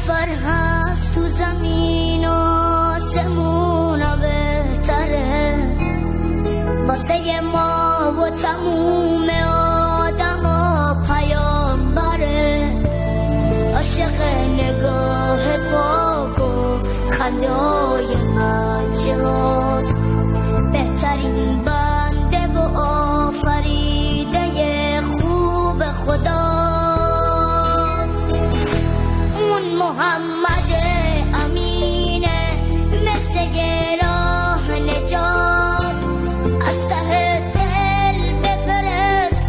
سفر هست تو زمین و آسمونا بهتره واسه ما و تموم آدم و پیامبره عاشق نگاه پاک و خنده های بچه هاست بهترین بنده و آفریده خوب خداست اون محمد امینه مثل یه راه نجات از ته دل بفرست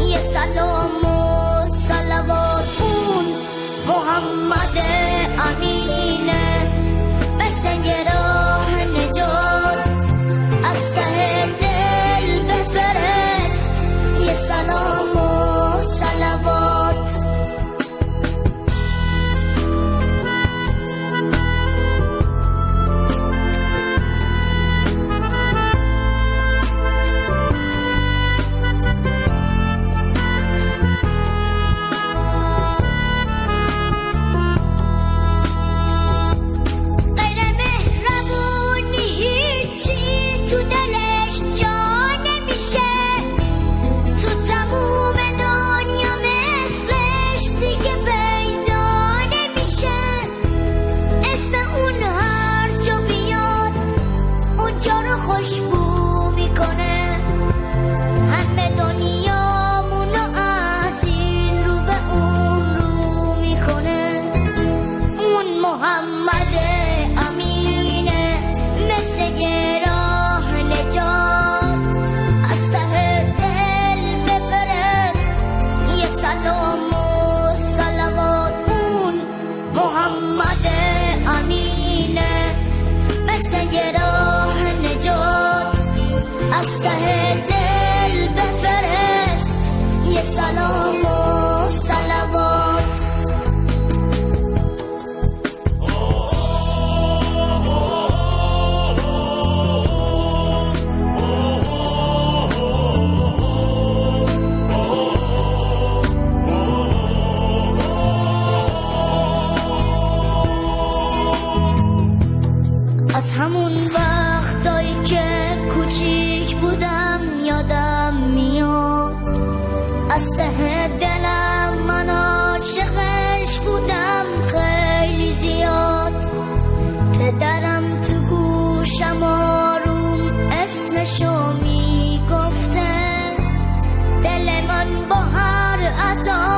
یه سلام و صلوات اون محمد امینه مثل یه راه نجات از ته دل بفرست یه سلام و صلوات خوشبو میکنه همه دنیامونو از این رو به اون رو میکنه اون محمد امینه مثل یه راه نجات از ته دل بفرست یه سلام و صلوات اون محمد امینه مثل یه راه نجات از ته دل بفرست یه سلام و صلوات از همون وقتایی که کوچیک بودم یادم میاد از ته دلم من عاشقش بودم خیلی زیاد پدرم تو گوشم آروم اسمشو میگفته دل من با هر عذاب